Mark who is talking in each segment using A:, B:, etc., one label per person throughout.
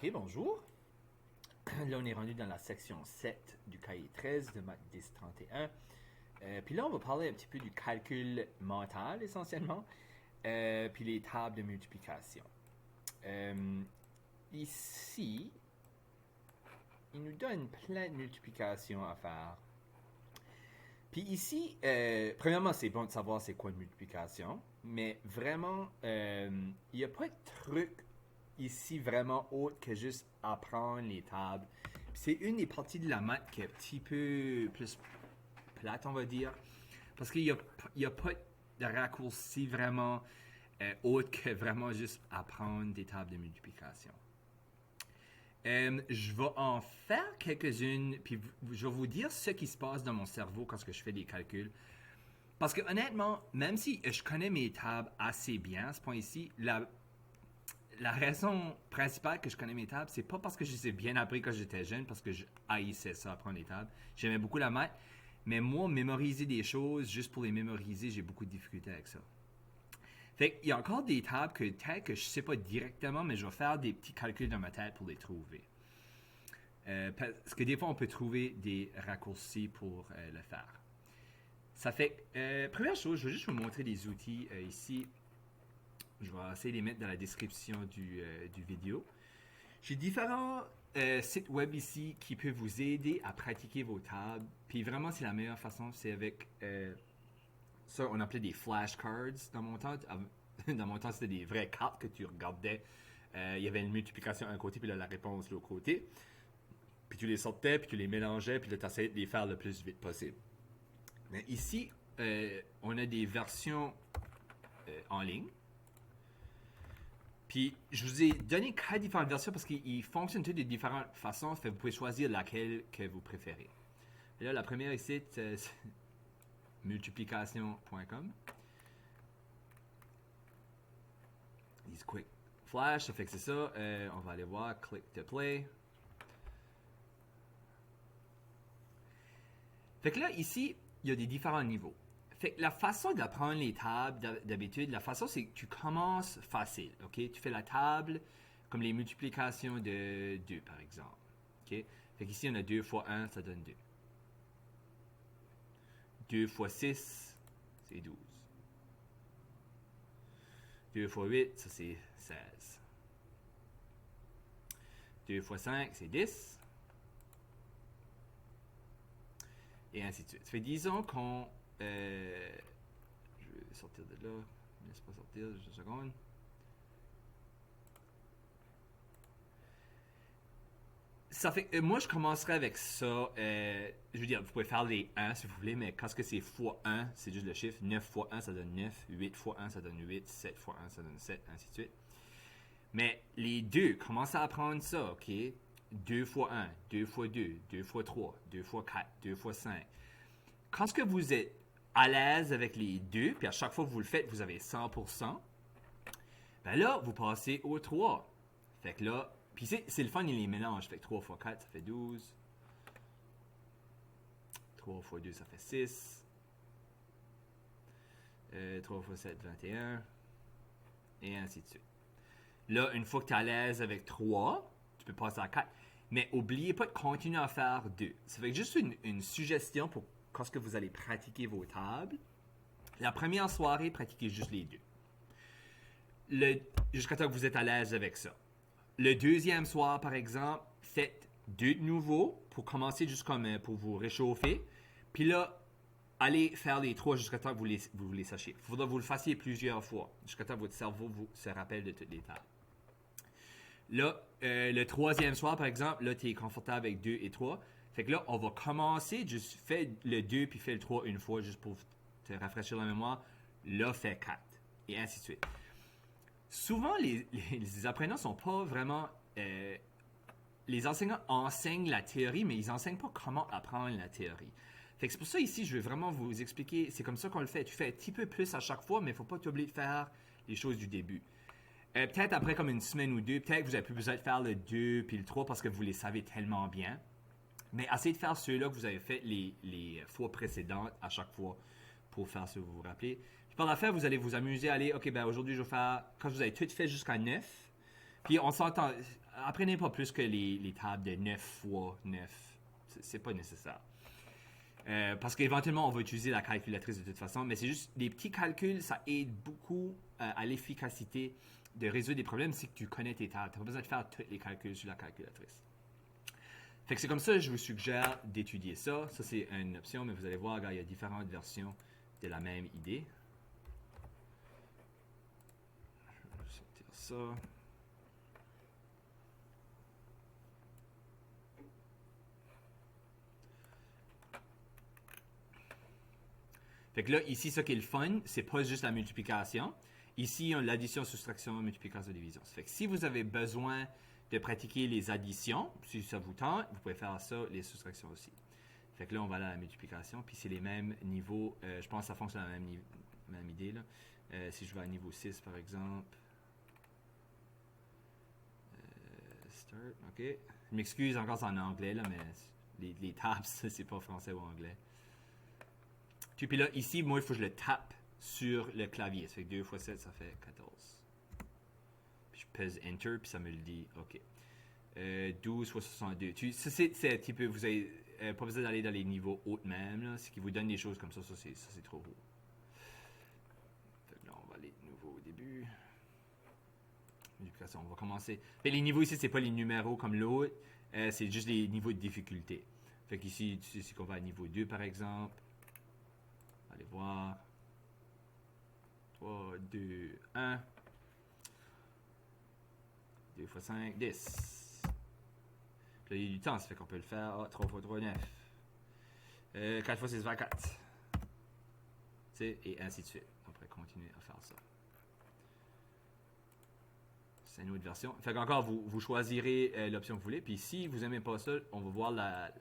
A: Ok, bonjour. Là, on est rendu dans la section 7 du cahier 13 de Math 1031. Puis là, on va parler un petit peu du calcul mental essentiellement, puis les tables de multiplication. Euh, Ici, il nous donne plein de multiplications à faire. Puis ici, premièrement, c'est bon de savoir c'est quoi une multiplication, mais vraiment, il n'y a pas de truc ici vraiment autre que juste apprendre les tables. Puis c'est une des parties de la maths qui est un petit peu plus plate, on va dire, parce qu'il y a pas de raccourci vraiment autre que vraiment juste apprendre des tables de multiplication. Je vais en faire quelques-unes, puis je vais vous dire ce qui se passe dans mon cerveau quand je fais des calculs. Parce que honnêtement, même si je connais mes tables assez bien à ce point ici, la raison principale que je connais mes tables, c'est pas parce que je les ai bien appris quand j'étais jeune, parce que je haïssais ça, apprendre les tables. J'aimais beaucoup la maths, mais moi, mémoriser des choses, juste pour les mémoriser, j'ai beaucoup de difficultés avec ça. Fait qu'il y a encore des tables que peut-être que je sais pas directement, mais je vais faire des petits calculs dans ma tête pour les trouver. Parce que des fois, on peut trouver des raccourcis pour le faire. Ça fait première chose, je vais juste vous montrer des outils ici. Je vais essayer de les mettre dans la description du vidéo. J'ai différents sites web ici qui peuvent vous aider à pratiquer vos tables. Puis vraiment, c'est la meilleure façon, c'est avec ça, on appelait des flashcards dans mon temps. Dans mon temps, c'était des vraies cartes que tu regardais. Il y avait une multiplication à un côté, puis là, la réponse de l'autre côté. Puis tu les sortais, puis tu les mélangeais, puis là, tu essayais de les faire le plus vite possible. Mais ici, on a des versions en ligne. Puis je vous ai donné 4 différentes versions parce qu'ils fonctionnent toutes de différentes façons. Fait que vous pouvez choisir laquelle que vous préférez. Et là, la première ici, c'est multiplication.com. These quick flash, ça fait que c'est ça. On va aller voir, click to play. Fait que là, ici, il y a des différents niveaux. Fait que la façon d'apprendre les tables, d'habitude, la façon, c'est que tu commences facile, ok? Tu fais la table comme les multiplications de 2, par exemple, ok? Fait qu'ici, on a 2 fois 1, ça donne 2. 2 fois 6, c'est 12. 2 fois 8, ça c'est 16. 2 fois 5, c'est 10. Et ainsi de suite. Ça fait disons qu'on... je vais sortir de là. Laisse pas sortir, juste une seconde. Ça fait, moi, je commencerai avec ça. Je veux dire, vous pouvez faire les 1 si vous voulez, mais quand c'est fois 1, c'est juste le chiffre. 9 fois 1, ça donne 9. 8 fois 1, ça donne 8. 7 fois 1, ça donne 7, ainsi de suite. Mais les 2, commencez à apprendre ça, ok? 2 fois 1, 2 fois 2, 2 fois 3, 2 fois 4, 2 fois 5. Quand ce que vous êtes à l'aise avec les 2, puis à chaque fois que vous le faites, vous avez 100%, ben là, vous passez au 3. Fait que là, puis c'est le fun, il les mélange. Fait que 3 fois 4, ça fait 12. 3 fois 2, ça fait 6. 3 fois 7, 21. Et ainsi de suite. Là, une fois que tu es à l'aise avec 3, tu peux passer à 4. Mais n'oubliez pas de continuer à faire 2. Ça fait juste une suggestion pour quand que vous allez pratiquer vos tables. La première soirée, pratiquez juste les 2. Jusqu'à temps que vous êtes à l'aise avec ça. Le deuxième soir, par exemple, faites 2 de nouveau pour commencer juste comme pour vous réchauffer. Puis là, allez faire les 3 jusqu'à temps que vous les sachiez. Il faudra que vous le fassiez plusieurs fois, jusqu'à temps que votre cerveau se rappelle de toutes les tables. Là, le troisième soir, par exemple, là, tu es confortable avec 2 et 3. Fait que là, on va commencer, juste fais le 2 puis fais le 3 une fois, juste pour te rafraîchir la mémoire. Là, fais 4. Et ainsi de suite. Souvent, les apprenants sont pas vraiment... les enseignants enseignent la théorie, mais ils enseignent pas comment apprendre la théorie. Fait que c'est pour ça ici, je vais vraiment vous expliquer, c'est comme ça qu'on le fait. Tu fais un petit peu plus à chaque fois, mais il faut pas t'oublier de faire les choses du début. Peut-être après comme une semaine ou deux, peut-être que vous n'avez plus besoin de faire le 2 puis le 3 parce que vous les savez tellement bien. Mais essayez de faire ceux-là que vous avez fait les fois précédentes à chaque fois pour faire ce que vous vous rappelez. Puis par la fin, vous allez vous amuser à aller, ok, ben aujourd'hui je vais faire, quand vous avez tout fait jusqu'à 9, Puis on s'entend, apprenez pas plus que les tables de 9 fois 9. C'est pas nécessaire. Parce qu'éventuellement, on va utiliser la calculatrice de toute façon, mais c'est juste des petits calculs, ça aide beaucoup à l'efficacité de résoudre des problèmes si tu connais tes tables. Tu n'as pas besoin de faire tous les calculs sur la calculatrice. Fait que c'est comme ça, je vous suggère d'étudier ça. Ça, c'est une option, mais vous allez voir, regarde, il y a différentes versions de la même idée. Je vais sortir ça. Fait que là, ici, ce qui est le fun, c'est pas juste la multiplication. Ici, on a l'addition, soustraction, multiplication, division. Fait que si vous avez besoin de pratiquer les additions, si ça vous tente, vous pouvez faire ça, les soustractions aussi. Fait que là, on va aller à la multiplication, puis c'est les mêmes niveaux. Je pense que ça fonctionne à la même idée, là. Si je vais à niveau 6, par exemple. Start, OK. Je m'excuse encore, c'est en anglais, là, mais les tabs, c'est pas français ou anglais. Puis là, ici, moi, il faut que je le tape sur le clavier. Ça fait que 2 fois 7, ça fait 14. Puis je pèse Enter, puis ça me le dit. OK. 12 fois 62. Ça, c'est un petit peu... Vous n'avez pas besoin d'aller dans les niveaux hauts même. Là. Ce qui vous donne des choses comme ça, c'est trop haut. Fait que là, on va aller de nouveau au début. On va commencer. Fait les niveaux ici, c'est pas les numéros comme l'autre. C'est juste les niveaux de difficulté. Fait qu'ici, c'est qu'on va à niveau 2, par exemple. Allez voir. 3, 2, 1. 2 fois 5, 10. Puis là, il y a du temps, ça fait qu'on peut le faire. 3 fois 3, 9. 4 fois 6, 24. Et ainsi de suite. On pourrait continuer à faire ça. C'est une autre version. Fait qu'encore, vous choisirez l'option que vous voulez. Puis si vous n'aimez pas ça, on va voir la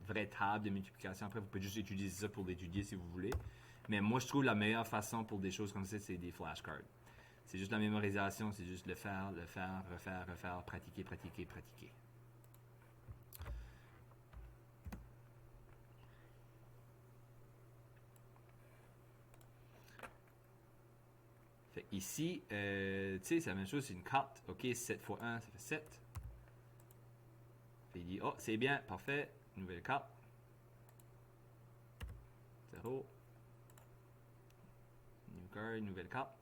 A: vraie table de multiplication. Après, vous pouvez juste utiliser ça pour l'étudier si vous voulez. Mais moi, je trouve la meilleure façon pour des choses comme ça, c'est des flashcards. C'est juste la mémorisation, c'est juste le faire, refaire, pratiquer. Fait ici, tu sais, c'est la même chose, c'est une carte. OK, 7 fois 1, ça fait 7. Fait il dit, oh, c'est bien, parfait. Nouvelle carte. 0. New card, nouvelle carte.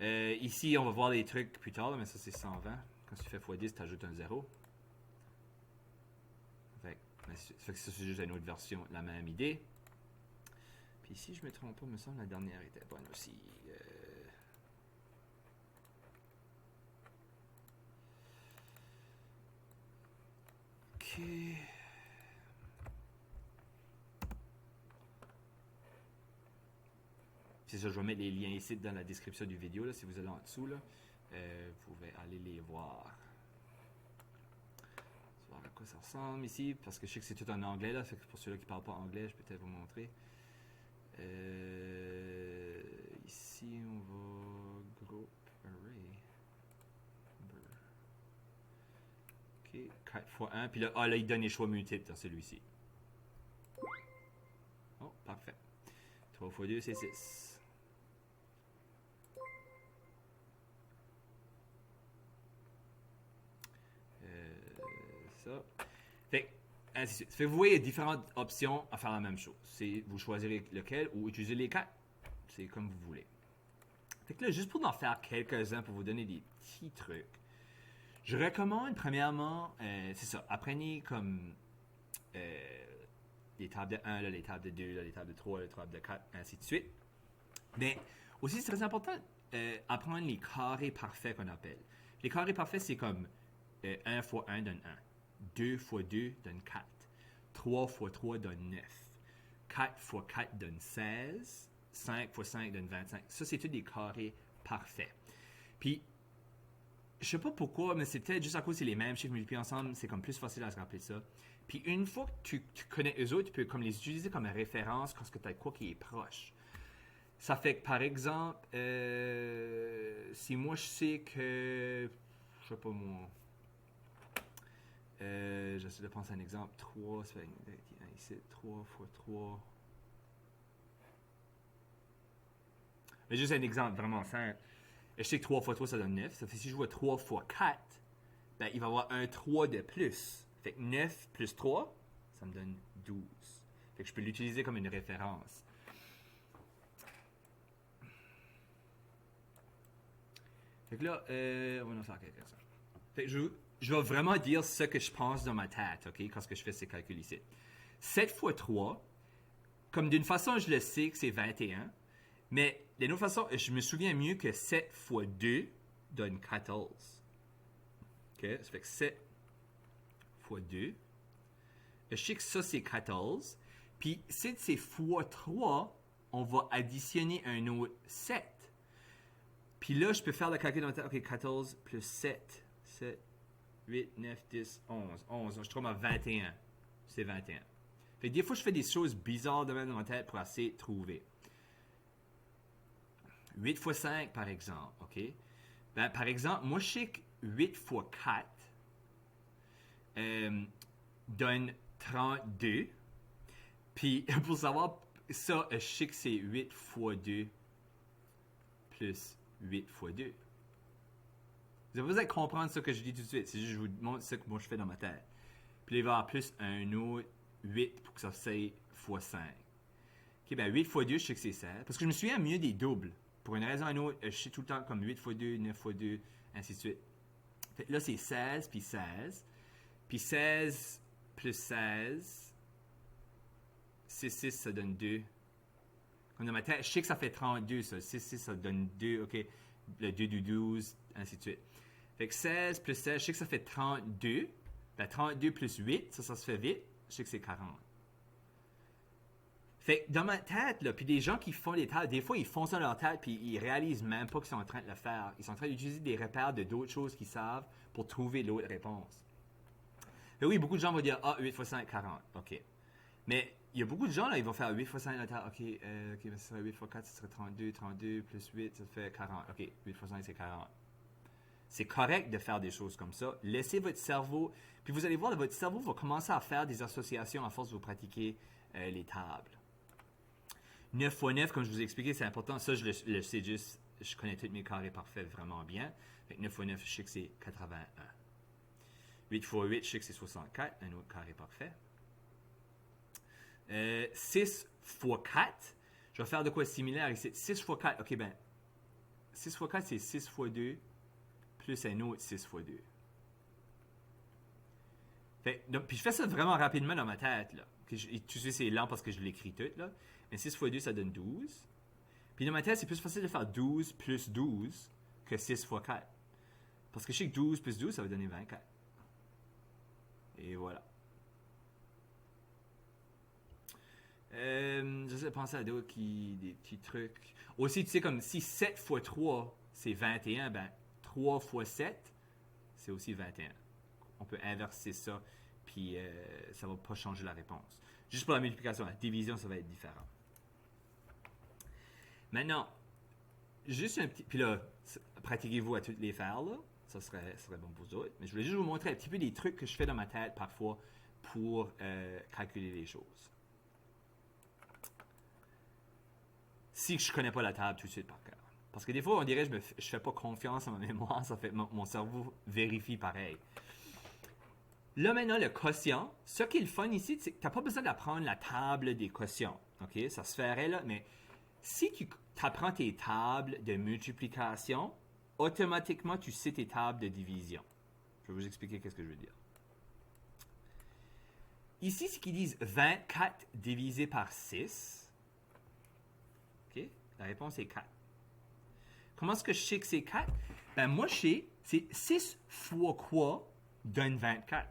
A: Ici, on va voir les trucs plus tard, mais ça, c'est 120. Quand tu fais x10, tu ajoutes un 0. Fait que ça, c'est juste une autre version, la même idée. Puis si je me trompe pas, il me semble que la dernière était bonne aussi. OK. C'est ça, je vais mettre les liens ici dans la description du vidéo. Là, si vous allez en dessous, là, vous pouvez aller les voir. On va voir à quoi ça ressemble ici, parce que je sais que c'est tout en anglais. Là, fait que pour ceux-là qui ne parlent pas anglais, je peux peut-être vous montrer. Ici, on va group array. OK, 4 fois 1. Puis là, là, il donne les choix multiples dans celui-ci. Oh, parfait. 3 fois 2, c'est 6. Ça. Fait que vous voyez, il y a différentes options à faire la même chose. Vous choisirez lequel ou utilisez les 4. C'est comme vous voulez. Fait que là, juste pour en faire quelques-uns pour vous donner des petits trucs, je recommande premièrement, c'est ça, apprenez comme les tables de 1, là, les tables de 2, là, les tables de 3, les tables de 4, ainsi de suite. Mais aussi, c'est très important apprendre les carrés parfaits qu'on appelle. Les carrés parfaits, c'est comme 1 fois 1 donne 1. 2 fois 2 donne 4. 3 fois 3 donne 9. 4 fois 4 donne 16. 5 fois 5 donne 25. Ça, c'est tous des carrés parfaits. Puis, je sais pas pourquoi, mais c'est peut-être juste à cause que c'est les mêmes chiffres multipliés ensemble, c'est comme plus facile à se rappeler ça. Puis, une fois que tu connais eux autres, tu peux comme les utiliser comme référence quand tu as quoi qui est proche. Ça fait que, par exemple, si moi je sais que, je sais pas moi, j'essaie de penser à un exemple. 3, ça fait ici, 3 fois 3. Mais juste un exemple vraiment simple. Je sais que 3 fois 3, ça donne 9. Ça fait que si je vois 3 fois 4, ben, il va y avoir un 3 de plus. Fait que 9 plus 3, ça me donne 12. Fait que je peux l'utiliser comme une référence. Fait que là, on va en faire quelque chose. Fait que je vais vraiment dire ce que je pense dans ma tête, OK, quand je fais ces calculs ici. 7 fois 3, comme d'une façon, je le sais que c'est 21, mais d'une autre façon, je me souviens mieux que 7 fois 2 donne 14. OK, ça fait que 7 fois 2. Je sais que ça, c'est 14. Puis, si c'est fois 3, on va additionner un autre 7. Puis là, je peux faire le calcul dans la tête. OK, 14 plus 7. 7, 8, 9, 10, 11. 11, je trouve à 21. C'est 21. Fait que des fois, je fais des choses bizarres de même dans ma tête pour essayer de trouver. 8 fois 5, par exemple, OK? Ben, par exemple, moi, je sais que 8 fois 4 donne 32. Puis, pour savoir ça, je sais que c'est 8 fois 2 plus 8 fois 2. Vous avez besoin de comprendre ce que je dis tout de suite. C'est juste que je vous montre ce que moi je fais dans ma tête. Puis il va y avoir plus un autre 8 pour que ça soit fois 5. Ok, ben 8 fois 2, je sais que c'est 16. Parce que je me souviens mieux des doubles. Pour une raison ou une autre, je sais tout le temps comme 8 fois 2, 9 fois 2, ainsi de suite. Fait que là, c'est 16 puis 16. Puis 16 plus 16, c'est 6, ça donne 2. Comme dans ma tête, je sais que ça fait 32, ça. 6, 6, ça donne 2, ok. Le 2 du 12, ainsi de suite. Fait que 16 plus 16, je sais que ça fait 32. Ben 32 plus 8, ça se fait vite. Je sais que c'est 40. Fait que dans ma tête, là, puis des gens qui font les tables, des fois, ils font ça dans leur tête, puis ils réalisent même pas qu'ils sont en train de le faire. Ils sont en train d'utiliser des repères de d'autres choses qu'ils savent pour trouver l'autre réponse. Fait oui, beaucoup de gens vont dire, ah, 8 fois 5, 40. OK. Mais il y a beaucoup de gens, là, ils vont faire 8 fois 5 dans la table. OK, ben, ça serait 8 fois 4, ça serait 32. 32 plus 8, ça fait 40. OK, 8 fois 5, c'est 40. C'est correct de faire des choses comme ça. Laissez votre cerveau, puis vous allez voir, votre cerveau va commencer à faire des associations à force de vous pratiquer les tables. 9 fois 9, comme je vous ai expliqué, c'est important. Ça, je le sais juste, je connais tous mes carrés parfaits vraiment bien. Fait que 9 fois 9, je sais que c'est 81. 8 fois 8, je sais que c'est 64, un autre carré parfait. 6 fois 4, je vais faire de quoi similaire ici. 6 fois 4, ok, ben, 6 fois 4, c'est 6 fois 2, plus un autre 6 fois 2. Fait, donc, puis je fais ça vraiment rapidement dans ma tête, là. Tu sais, c'est lent parce que je l'écris tout, là. Mais 6 fois 2, ça donne 12. Puis dans ma tête, c'est plus facile de faire 12 plus 12 que 6 fois 4. Parce que je sais que 12 plus 12, ça va donner 24. Et voilà. J'essaie de penser à d'autres des petits trucs. Aussi, tu sais, comme si 7 fois 3, c'est 21, ben 3 fois 7, c'est aussi 21. On peut inverser ça, puis ça ne va pas changer la réponse. Juste pour la multiplication, la division, ça va être différent. Maintenant, juste un petit... Puis là, pratiquez-vous à toutes les faire, là. Ça serait bon pour vous autres. Mais je voulais juste vous montrer un petit peu des trucs que je fais dans ma tête parfois pour calculer les choses. Si je ne connais pas la table tout de suite par cœur. Parce que des fois, on dirait que je ne fais pas confiance à ma mémoire. Ça fait mon cerveau vérifie pareil. Là, maintenant, le quotient. Ce qui est le fun ici, c'est que tu n'as pas besoin d'apprendre la table des quotients. OK? Ça se ferait là, mais si tu apprends tes tables de multiplication, automatiquement, tu sais tes tables de division. Je vais vous expliquer qu'est-ce que je veux dire. Ici, ce qu'ils disent 24 divisé par 6. OK? La réponse est 4. Comment est-ce que je sais que c'est 4? Ben, moi, je sais, c'est 6 fois quoi donne 24?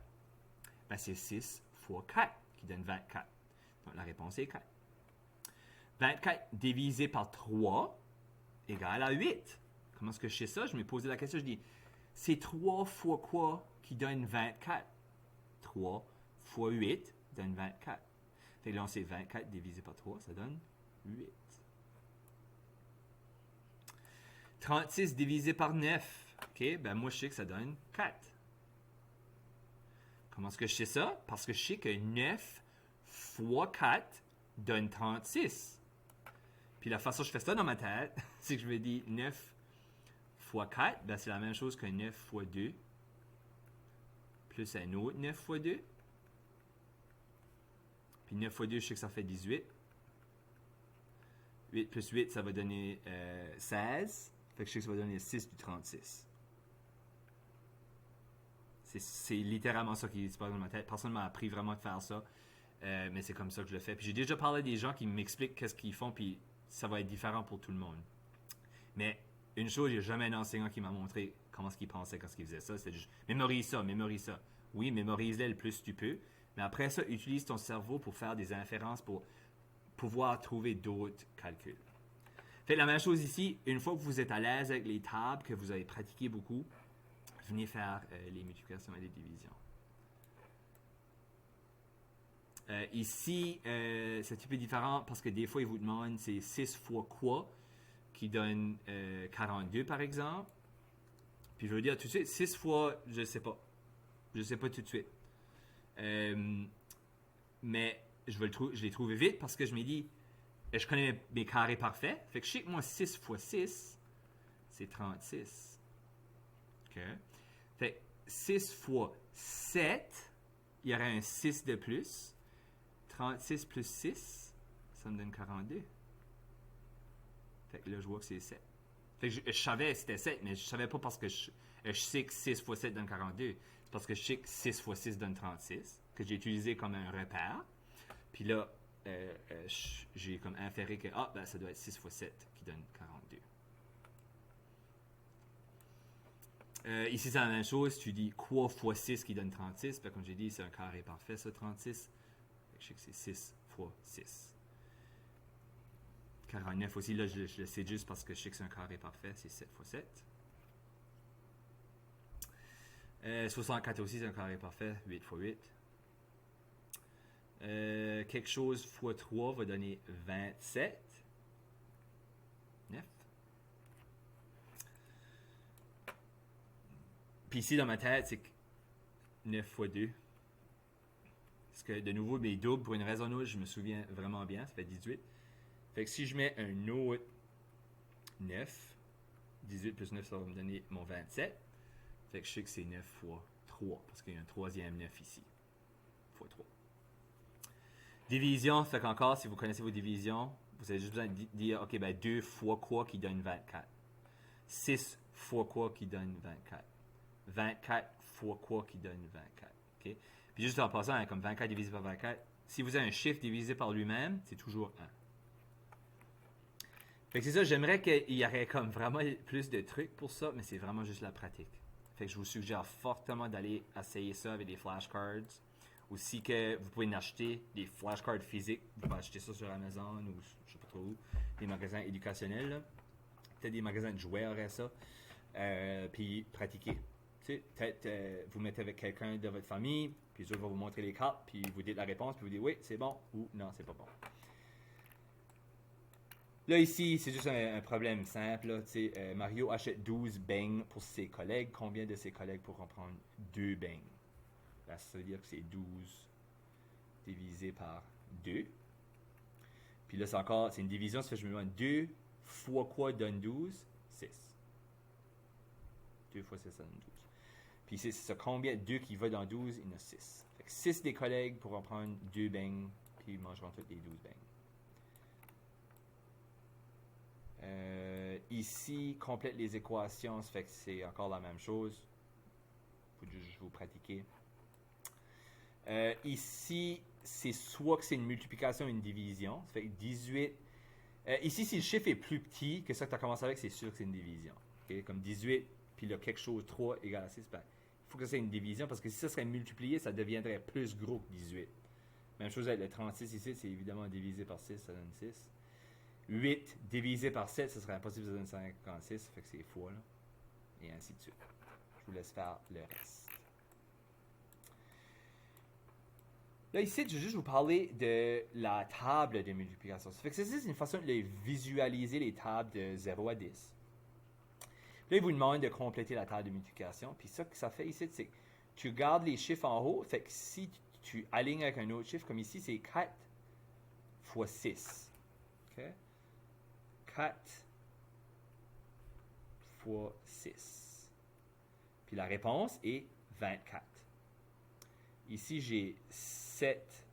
A: Ben, c'est 6 fois 4 qui donne 24. Donc, la réponse est 4. 24 divisé par 3 égale à 8. Comment est-ce que je sais ça? Je me posais la question, je dis, c'est 3 fois quoi qui donne 24? 3 fois 8 donne 24. Fait que là, on sait 24 divisé par 3, ça donne 8. 36 divisé par 9. OK, ben moi, je sais que ça donne 4. Comment est-ce que je sais ça? Parce que je sais que 9 fois 4 donne 36. Puis la façon dont je fais ça dans ma tête, c'est que je me dis 9 fois 4, ben c'est la même chose que 9 fois 2, plus un autre 9 fois 2. Puis 9 fois 2, je sais que ça fait 18. 8 plus 8, ça va donner 16. Fait que je sais que ça va donner 6 du 36. C'est littéralement ça qui se passe dans ma tête. Personne ne m'a appris vraiment de faire ça. Mais c'est comme ça que je le fais. Puis j'ai déjà parlé à des gens qui m'expliquent qu'est-ce qu'ils font, puis ça va être différent pour tout le monde. Mais une chose, il n'y a jamais un enseignant qui m'a montré comment il pensait quand il faisait ça. C'est juste, mémorise ça, mémorise ça. Oui, mémorise-le le plus tu peux. Mais après ça, utilise ton cerveau pour faire des inférences, pour pouvoir trouver d'autres calculs. Faites la même chose ici. Une fois que vous êtes à l'aise avec les tables, que vous avez pratiqué beaucoup, venez faire les multiplications et les divisions. Ici, c'est un petit peu différent parce que des fois, ils vous demandent c'est 6 fois quoi qui donne 42 par exemple. Puis je veux dire tout de suite, 6 fois, je ne sais pas. Je ne sais pas tout de suite. Mais je l'ai trouvé vite parce que je me dis, je connais mes carrés parfaits. Fait que je sais que moi, 6 fois 6, c'est 36. OK? Fait que 6 fois 7, il y aurait un 6 de plus. 36 plus 6, ça me donne 42. Fait que là, je vois que c'est 7. Fait que je savais que c'était 7, mais je savais pas parce que je sais que 6 fois 7 donne 42. C'est parce que je sais que 6 fois 6 donne 36, que j'ai utilisé comme un repère. Puis là, j'ai comme inféré que ben, ça doit être 6 fois 7 qui donne 42. Ici, c'est la même chose. Tu dis quoi fois 6 qui donne 36. Puis comme j'ai dit, c'est un carré parfait, ça, 36. Je sais que c'est 6 fois 6. 49 aussi, là, je le sais juste parce que je sais que c'est un carré parfait. C'est 7 fois 7. 64 aussi, c'est un carré parfait. 8 fois 8. Quelque chose fois 3 va donner 27. 9. Puis ici, dans ma tête, c'est 9 fois 2. Parce que, de nouveau, mes doubles, pour une raison ou autre, je me souviens vraiment bien, ça fait 18. Fait que si je mets un autre 9, 18 plus 9, ça va me donner mon 27. Fait que je sais que c'est 9 fois 3, parce qu'il y a un troisième 9 ici. Fois 3. Division, fait qu'encore, si vous connaissez vos divisions, vous avez juste besoin de dire, OK, ben 2 fois quoi qui donne 24. 6 fois quoi qui donne 24. 24 fois quoi qui donne 24. OK? Puis juste en passant, comme 24 divisé par 24, si vous avez un chiffre divisé par lui-même, c'est toujours 1. Fait que c'est ça, j'aimerais qu'il y aurait comme vraiment plus de trucs pour ça, mais c'est vraiment juste la pratique. Fait que je vous suggère fortement d'aller essayer ça avec des flashcards. Aussi que vous pouvez en acheter des flashcards physiques. Vous pouvez acheter ça sur Amazon ou je sais pas trop où. Des magasins éducationnels. Là. Peut-être des magasins de jouets auraient ça. Puis pratiquer. Peut-être vous mettez avec quelqu'un de votre famille, puis eux vont vous montrer les cartes, puis vous dites la réponse, puis vous dites oui, c'est bon ou non, c'est pas bon. Là, ici, c'est juste un problème simple. Là, Mario achète 12 beignes pour ses collègues. Combien de ses collègues pourront prendre 2 beignes? Là, ça veut dire que c'est 12 divisé par 2. Puis là, c'est une division. Ça fait que je me demande 2 fois quoi donne 12? 6. 2 fois 6, ça donne 12. Puis c'est ça, combien? 2 qui va dans 12, il y en a 6. Fait que 6 des collègues pourront prendre 2 beignes, puis ils mangeront toutes les 12 beignes. Ici, complète les équations, ça fait que c'est encore la même chose. Il faut juste vous pratiquer. Ici, c'est soit que c'est une multiplication ou une division. Ça fait que 18. Ici, si le chiffre est plus petit que ça que tu as commencé avec, c'est sûr que c'est une division. Okay? Comme 18, puis là, quelque chose, 3 égale à 6. Ben, il faut que c'est une division parce que si ça serait multiplié, ça deviendrait plus gros que 18. Même chose avec le 36 ici, c'est évidemment divisé par 6, ça donne 6. 8 divisé par 7, ça serait impossible, ça donne 56, ça fait que c'est fois, là. Et ainsi de suite. Je vous laisse faire le reste. Là, ici, je vais juste vous parler de la table de multiplication. Ça fait que c'est une façon de visualiser les tables de 0 à 10. Là, il vous demande de compléter la table de multiplication. Puis ça que ça fait ici, c'est que tu gardes les chiffres en haut. Fait que si tu alignes avec un autre chiffre, comme ici, c'est 4 fois 6. OK? 4 fois 6. Puis la réponse est 24. Ici, j'ai 7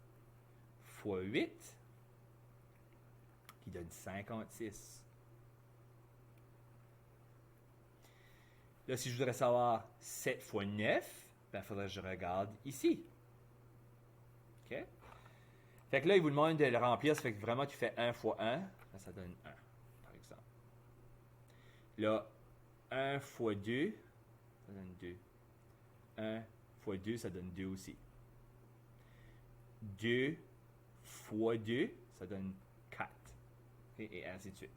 A: fois 8 qui donne 56. Là, si je voudrais savoir 7 fois 9, il faudrait que je regarde ici. OK? Fait que là, il vous demande de le remplir. Ça fait que vraiment, tu fais 1 fois 1. Là, ça donne 1, par exemple. Là, 1 fois 2, ça donne 2. 1 fois 2, ça donne 2 aussi. 2 fois 2, ça donne 4. Et ainsi de suite.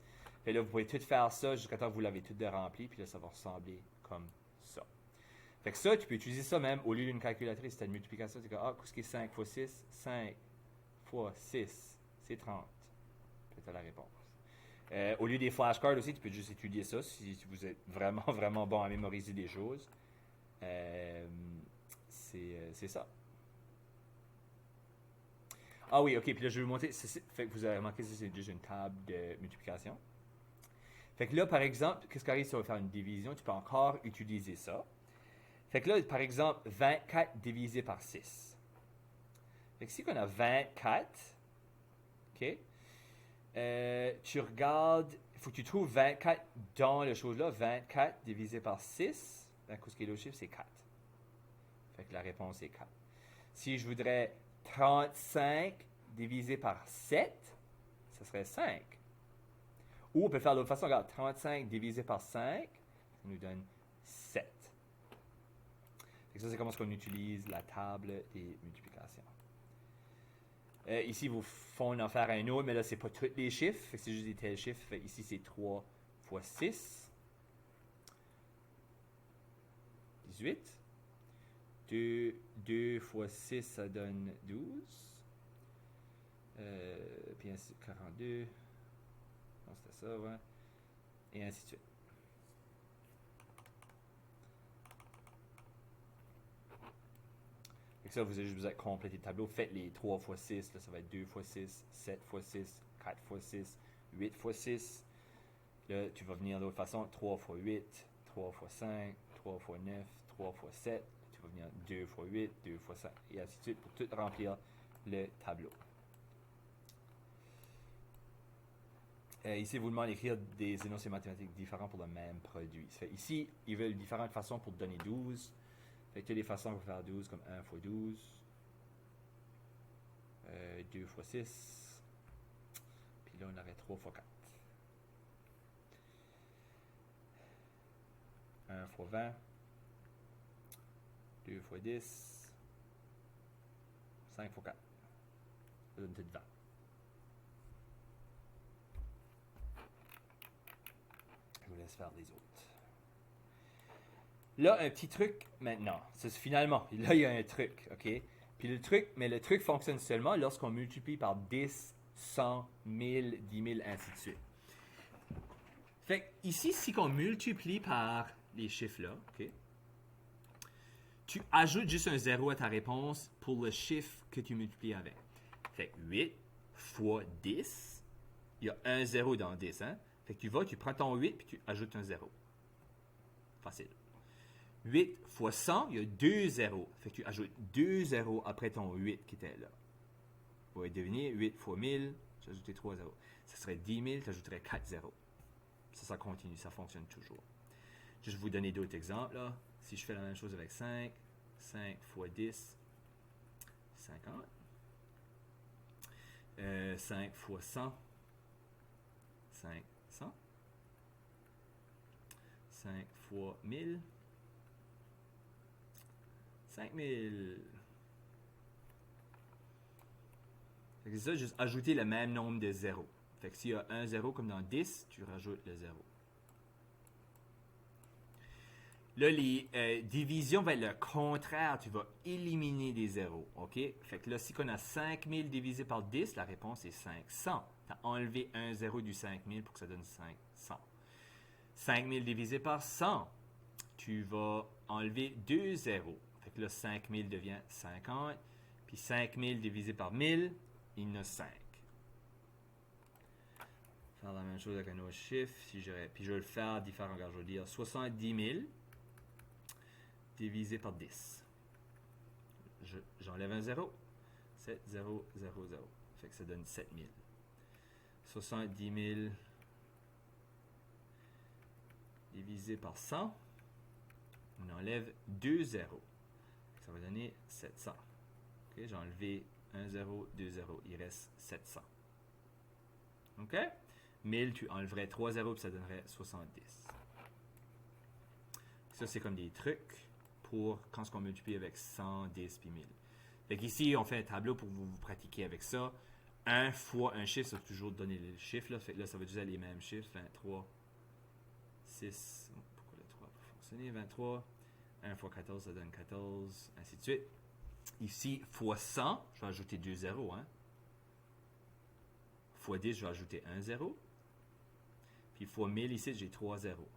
A: Fait là, vous pouvez tout faire ça jusqu'à temps que vous l'avez tout de rempli. Puis là, ça va ressembler comme ça. Fait que ça, tu peux utiliser ça même au lieu d'une calculatrice. Si tu as une multiplication, tu dis, qu'est-ce qui est 5 fois 6? 5 fois 6, c'est 30. Puis tu as la réponse. Au lieu des flashcards aussi, tu peux juste étudier ça si vous êtes vraiment, vraiment bon à mémoriser des choses. C'est ça. Ah oui, ok, puis là je vais vous montrer. Fait que vous avez remarqué, c'est juste une table de multiplication. Fait que là, par exemple, qu'est-ce qui arrive si on va faire une division? Tu peux encore utiliser ça. Fait que là, par exemple, 24 divisé par 6. Fait que si on a 24, ok, tu regardes, il faut que tu trouves 24 dans la chose-là. 24 divisé par 6, ce qui est le chiffre, c'est 4. Fait que la réponse est 4. Si je voudrais 35 divisé par 7, ça serait 5. Ou on peut faire de l'autre façon, regarde, 35 divisé par 5, ça nous donne 7. Et ça, c'est comment on utilise la table des multiplications. Ici, il vous faut en faire un autre, mais là, c'est pas tous les chiffres, c'est juste des tels chiffres. Ici, c'est 3 fois 6. 18. 2 fois 6, ça donne 12. Puis ainsi, 42. Non, c'était ça, ouais. Et ainsi de suite. Et ça, vous avez juste besoin de compléter le tableau. Faites les 3 fois 6, là, ça va être 2 fois 6, 7 fois 6, 4 fois 6, 8 fois 6. Là, tu vas venir de l'autre façon, 3 fois 8, 3 fois 5, 3 fois 9, 3 fois 7. Tu vas venir 2 fois 8, 2 fois 5, et ainsi de suite pour tout remplir le tableau. Ici, vous demandez d'écrire des énoncés mathématiques différents pour le même produit. Ici, ils veulent différentes façons pour donner 12. Fait que tu as des façons pour faire 12 comme 1 fois 12, 2 fois 6, puis là on aurait 3 fois 4. 1 fois 20, 2 fois 10, 5 fois 4. Ça donne tout 20. Je vous laisse faire les autres. Là, un petit truc maintenant. Finalement, là, il y a un truc, OK? Puis le truc fonctionne seulement lorsqu'on multiplie par 10, 100, 1000, 10 000, ainsi de suite. Fait que ici, si on multiplie par les chiffres-là, OK? Tu ajoutes juste un 0 à ta réponse pour le chiffre que tu multiplies avec. Fait que 8 fois 10, il y a un 0 dans 10, hein? Fait que tu prends ton 8 puis tu ajoutes un 0. Facile. 8 fois 100, il y a 2 zéros. Fait que tu ajoutes 2 zéros après ton 8 qui était là. Vous pouvez deviner 8 fois 1000, j'ai ajouté 3 zéros. Ça serait 10 000, tu ajouterais 4 zéros. Ça continue, ça fonctionne toujours. Juste vous donner d'autres exemples. Là. Si je fais la même chose avec 5, 5 fois 10, 50. 5 fois 100, 500. 5 fois 1000, 5000. C'est ça, juste ajouter le même nombre de zéros. Fait que s'il y a un zéro comme dans 10, tu rajoutes le zéro. Là, les divisions vont être le contraire. Tu vas éliminer des zéros. OK? Fait que là, si on a 5000 divisé par 10, la réponse est 500. Tu as enlevé un zéro du 5000 pour que ça donne 500. 5000 divisé par 100, tu vas enlever 2 zéros. Fait que là, 5000 devient 50. Puis 5000 divisé par 1000, il y en a 5. Faire la même chose avec un autre chiffre. Si puis je vais le faire différent. Regarde, je vais dire 70 000 divisé par 10. J'enlève un 0. 7, 0, 0, 0. Fait que ça donne 7 000. 70 000 divisé par 100. On enlève 2 zéros. Ça va donner 700. Okay, j'ai enlevé 1 0, 2 0. Il reste 700. OK? 1000, tu enlèverais 3 zéros et ça donnerait 70. Ça, c'est comme des trucs pour quand on multiplie avec 100, 10 puis 1000. Fait qu'ici, on fait un tableau pour vous pratiquer avec ça. 1 fois un chiffre, ça va toujours donner le chiffre. Là. Fait que là, ça va utiliser les mêmes chiffres. 23, 6. Pourquoi le 3 n'a pas fonctionné? 23. 1 fois 14, ça donne 14. Ainsi de suite. Ici, fois 100, je vais ajouter 2 zéros. Hein? Fois 10, je vais ajouter 1 zéro. Puis fois 1000, ici, j'ai 3 zéros.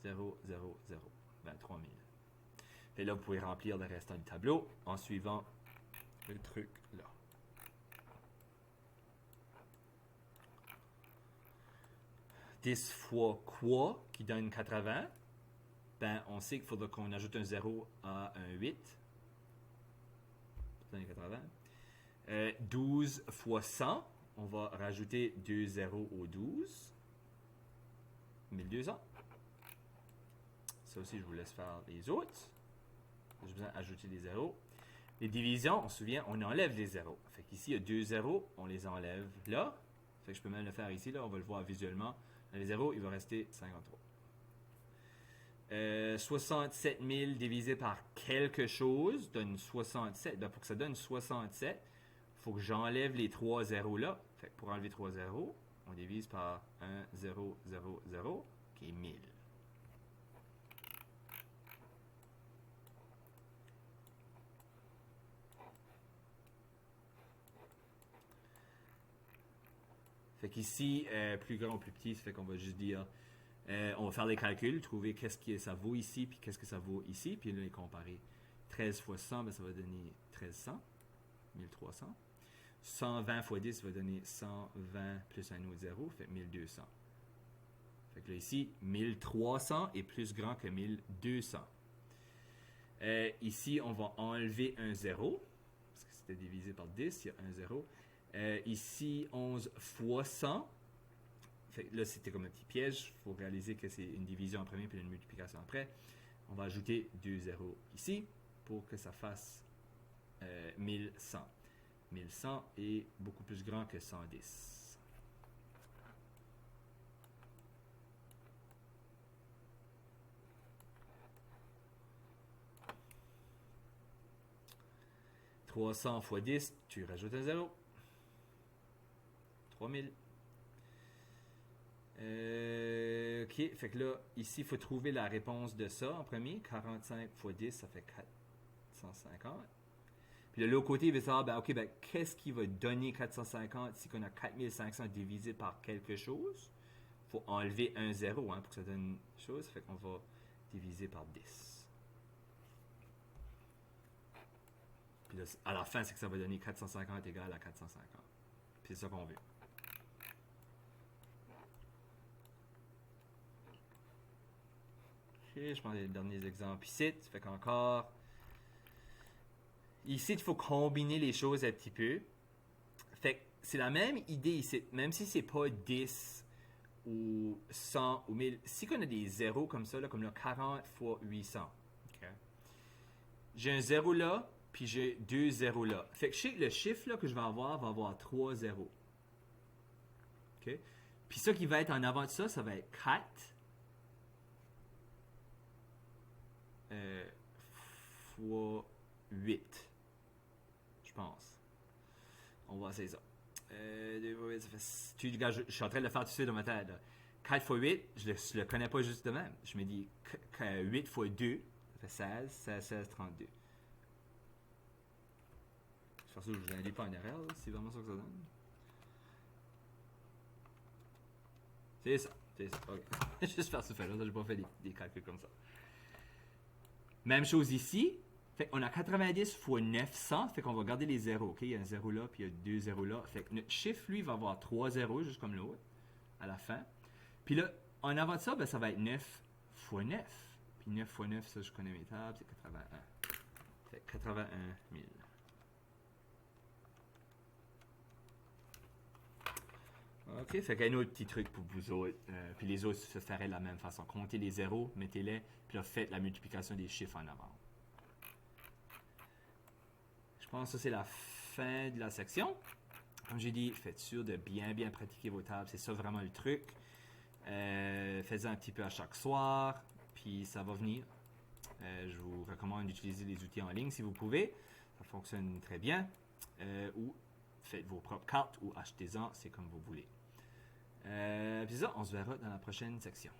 A: 0, 0, 0. 23 000. Et là, vous pouvez remplir le restant du tableau en suivant le truc là. « 10 fois quoi qui donne 80? Ben, on sait qu'il faudra qu'on ajoute un 0 à un 8. Ça donne 80. 12 fois 100, on va rajouter 2 zéros au 12. 1200. Ça aussi, je vous laisse faire les autres. J'ai besoin d'ajouter des zéros. Les divisions, on se souvient, on enlève les zéros. Fait qu'ici, il y a 2 zéros, on les enlève là. Fait que je peux même le faire ici, là, on va le voir visuellement. Dans les zéros, il va rester 53. 67 000 divisé par quelque chose donne 67. Ben, pour que ça donne 67, il faut que j'enlève les 3 zéros là. Fait que pour enlever 3 zéros, on divise par 1, 0, 0, 0, qui est 1000. Fait qu'ici, plus grand ou plus petit, ça fait qu'on va juste dire, on va faire les calculs, trouver qu'est-ce que ça vaut ici, puis qu'est-ce que ça vaut ici, puis là, les comparer. 13 fois 100, ben, ça va donner 1300, 1300. 120 fois 10, ça va donner 120 plus un autre 0, fait 1200. Fait que là, ici, 1300 est plus grand que 1200. Ici, on va enlever un 0, parce que c'était divisé par 10, il y a un 0. Ici, 11 fois 100. Fait que là, c'était comme un petit piège. Il faut réaliser que c'est une division en premier puis une multiplication après. On va ajouter 2 zéros ici pour que ça fasse 1100. 1100 est beaucoup plus grand que 110. « 300 fois 10, tu rajoutes un 0. 3000. OK, fait que là, ici, il faut trouver la réponse de ça en premier. 45 fois 10, ça fait 450. Puis de l'autre côté, il veut savoir, ben, OK, ben, qu'est-ce qui va donner 450 si on a 4500 divisé par quelque chose? Il faut enlever un 0 hein, pour que ça donne une chose. Fait qu'on va diviser par 10. Puis là, à la fin, c'est que ça va donner 450 égale à 450. Puis c'est ça qu'on veut. Je prends les derniers exemples ici. Ça fait qu'encore. Ici, il faut combiner les choses un petit peu. Fait que c'est la même idée ici. Même si c'est pas 10 ou 100 ou 1000. Si on a des zéros comme ça, là, comme là, 40 fois 800. Okay. J'ai un 0 là, puis j'ai 2 zéros là. Fait que je sais que le chiffre là, que je vais avoir va avoir 3 zéros. Okay. Puis ça qui va être en avant de ça, ça va être 4. Fois 8. Je pense. On va essayer ça. 2 fois 8, ça fait... Je suis en train de le faire tout de suite dans ma tête. Là. 4 fois 8, je le connais pas juste de même. Je me dis 8 fois 2, ça fait 16. 16, 16, 32. Je vais faire ça, je vous indique pas en arrière. C'est vraiment ça que ça donne. C'est ça. C'est ça. Ok. Juste faire ce fait-là. Je n'ai pas fait des calculs comme ça. Même chose ici. Fait qu'on a 90 fois 900, fait qu'on va garder les zéros, ok? Il y a un zéro là, puis il y a deux zéros là. Fait que notre chiffre, lui, va avoir 3 zéros, juste comme l'autre, à la fin. Puis là, en avant de ça, ben, ça va être 9 fois 9. Puis 9 fois 9, ça, je connais mes tables, c'est 81. Fait 81 000. Ok, fait qu'un autre petit truc pour vous autres. Puis les autres se feraient de la même façon. Comptez les zéros, mettez-les, puis là, faites la multiplication des chiffres en avant. Je pense que ça, c'est la fin de la section. Comme j'ai dit, faites sûr de bien pratiquer vos tables. C'est ça vraiment le truc. Faites-en un petit peu à chaque soir, puis ça va venir. Je vous recommande d'utiliser les outils en ligne si vous pouvez. Ça fonctionne très bien. Ou faites vos propres cartes ou achetez-en, c'est comme vous voulez. Puis ça, on se verra dans la prochaine section.